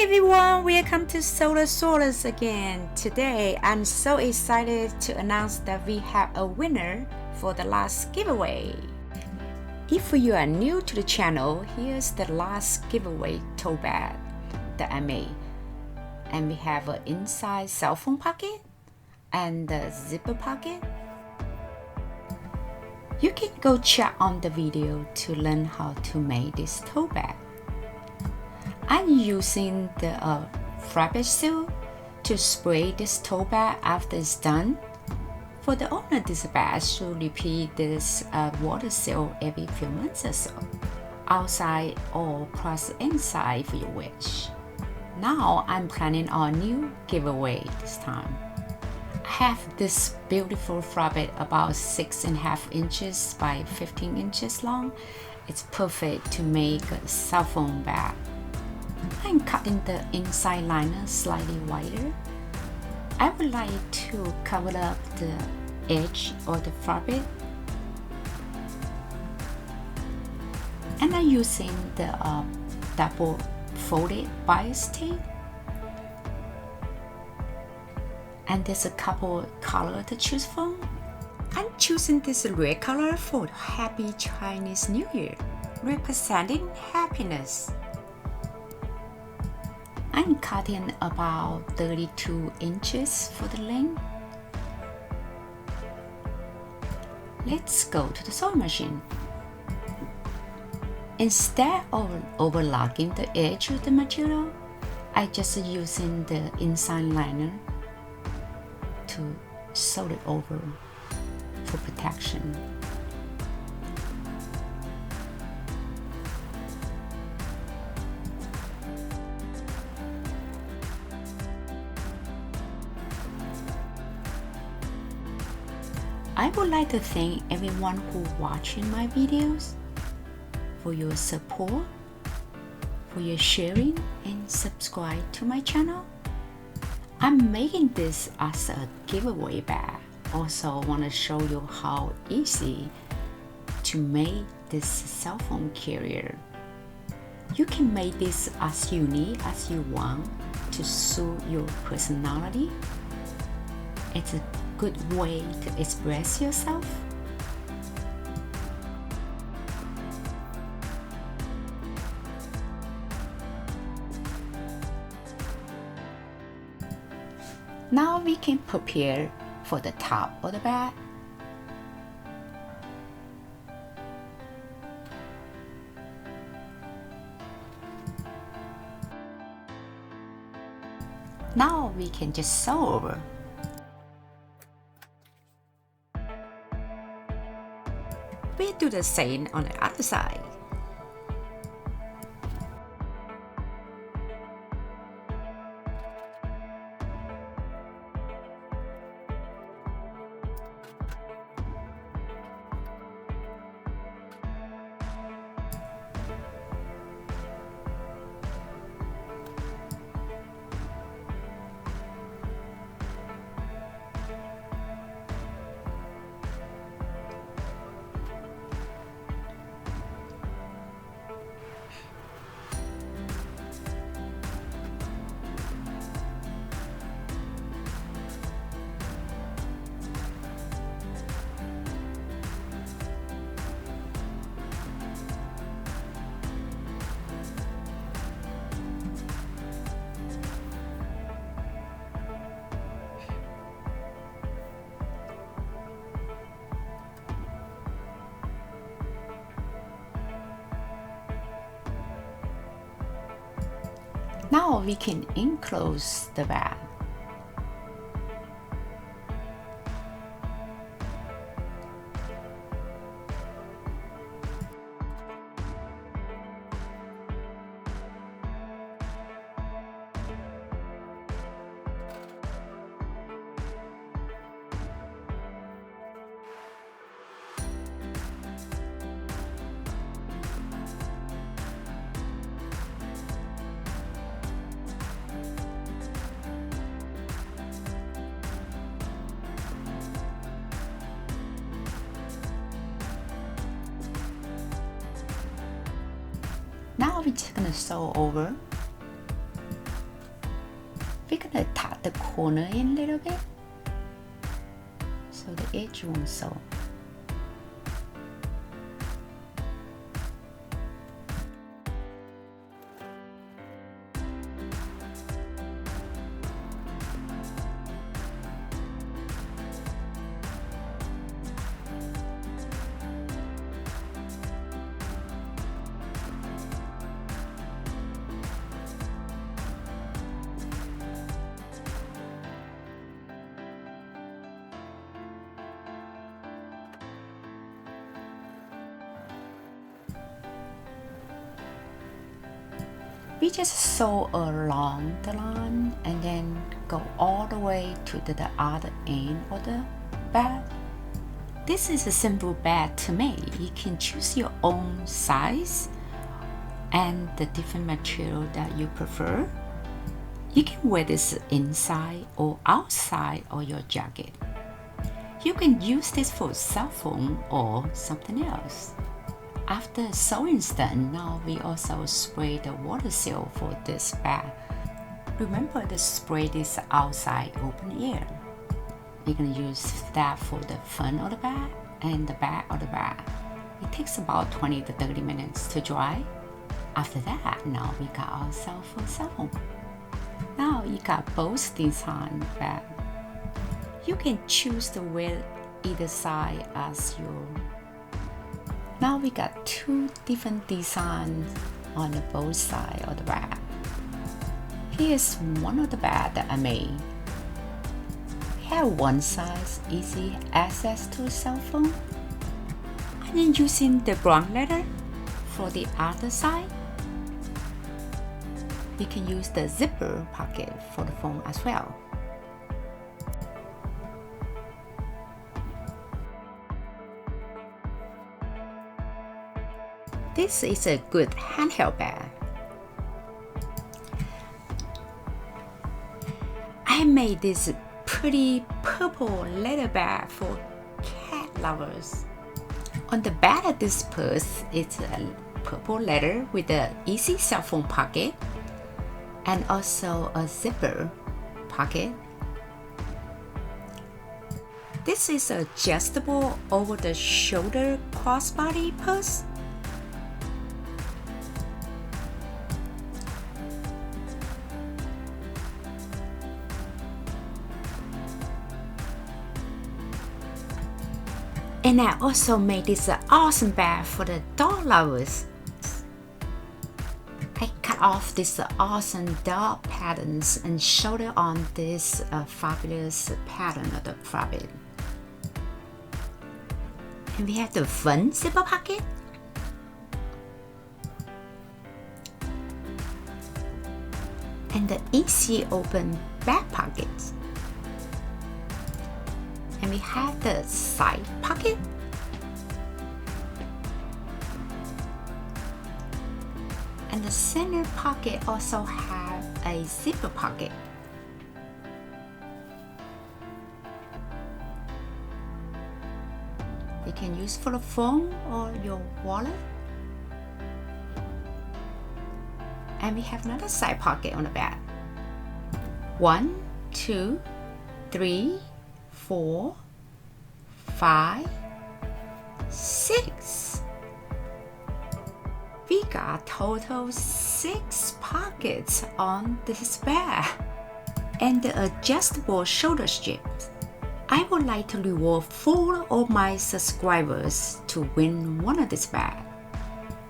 everyone, welcome to Solar Source again. Today I'm so excited to announce that we have a winner for the last giveaway. If you are new to the channel, here's the last giveaway tote bag that I made. And we have an inside cell phone pocket and the zipper pocket. You can go check on the video to learn how to make this tote bag. I'm using the fabric seal to spray this tote bag after it's done. For the owner of this bag, should repeat this water seal every few months or so, outside or plus inside for your wish. Now I'm planning on a new giveaway this time. I have this beautiful fabric about 6.5 inches by 15 inches long. It's perfect to make a cell phone bag. I'm cutting the inside liner slightly wider. I would like to cover up the edge of the fabric. And I'm using the double folded bias tape. And there's a couple colors to choose from. I'm choosing this red color for Happy Chinese New Year, representing happiness. I'm cutting about 32 inches for the length. Let's go to the sewing machine. Instead of overlocking the edge of the material, I just using the inside liner to sew it over for protection. I would like to thank everyone who watching my videos for your support, for your sharing and subscribe to my channel. I'm making this as a giveaway bag. Also want to show you how easy to make this cell phone carrier. You can make this as unique as you want to suit your personality. It's a good way to express yourself. Now we can prepare for the top of the bag. Now we can just sew over. We do the same on the other side. Now we can enclose the bag. Now we're just gonna sew over we're gonna tuck the corner in a little bit so the edge won't show. We just sew along the line and then go all the way to the other end of the bag. This is a simple bag to make. You can choose your own size and the different material that you prefer. You can wear this inside or outside of your jacket. You can use this for a cell phone or something else. After sewing is done, now we also spray the water seal for this bag. Remember to spray this outside open air. We're going to use that for the front of the bag and the back of the bag. It takes about 20 to 30 minutes to dry. After that, now we got ourselves a sew. Now you got both design bag. You can choose to wear either side as your. Now we got two different designs on the both sides of the bag. Here's one of the bag that I made. Have one size easy access to a cell phone. And then using the brown leather for the other side. You can use the zipper pocket for the phone as well. This is a good handheld bag. I made this pretty purple leather bag for cat lovers. On the back of this purse, it's a purple leather with an easy cell phone pocket and also a zipper pocket. This is an adjustable over-the-shoulder crossbody purse. And I also made this awesome bag for the dog lovers. I cut off this awesome dog patterns and showed it on this fabulous pattern of the fabric. And we have the front zipper pocket. And the easy open back pockets. And we have the side pocket. And the center pocket also have a zipper pocket. You can use for the phone or your wallet. And we have another side pocket on the back. 1, 2, 3, 4, 5, 6. We got total 6 pockets on this bag and the adjustable shoulder straps. I would like to reward 4 of my subscribers to win one of this bag.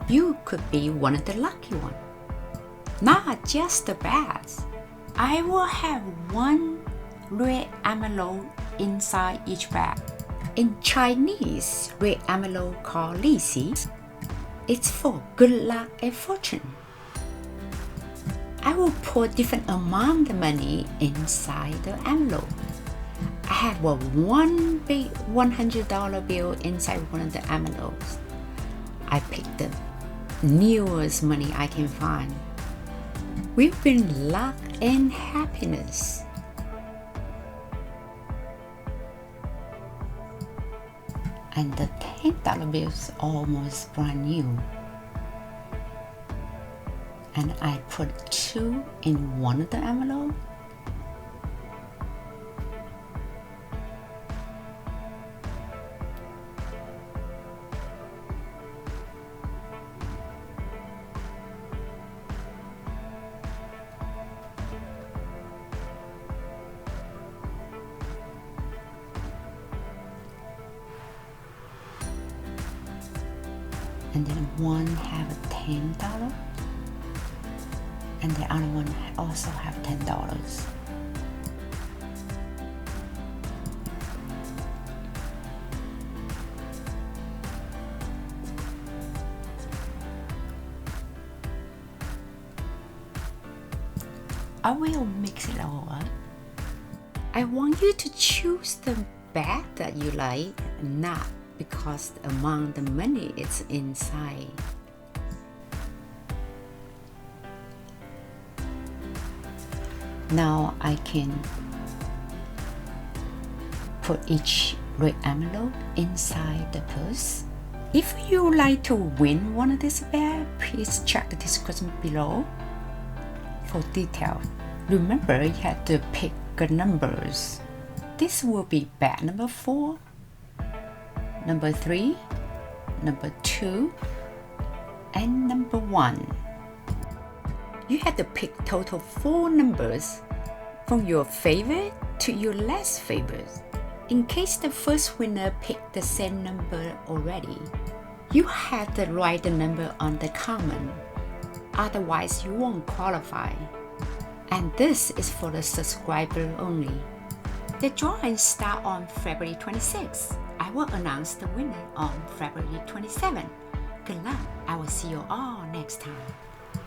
You could be one of the lucky ones. Not just the bags. I will have one red envelope inside each bag. In Chinese, red envelope called Li Xi. It's for good luck and fortune. I will put different amount of money inside the envelope. I have one big $100 bill inside one of the envelopes. I picked the newest money I can find. We've been luck and happiness. And the $10 bill is almost brand new. And I put 2 in one of the envelopes and then one have $10, and the other one also have $10. I will mix it all up. I want you to choose the bag that you like, not because the amount of money is inside. Now I can put each red envelope inside the purse. If you would like to win one of these bags, please check the description below for details. Remember, you have to pick good numbers. This will be bag number 4, number 3, number 2, and number 1. You have to pick total 4 numbers from your favorite to your less favorite. In case the first winner picked the same number already, you have to write the number on the comment. Otherwise, you won't qualify. And this is for the subscriber only. The drawing starts on February 26th. I will announce the winner on February 27th. Good luck. I will see you all next time.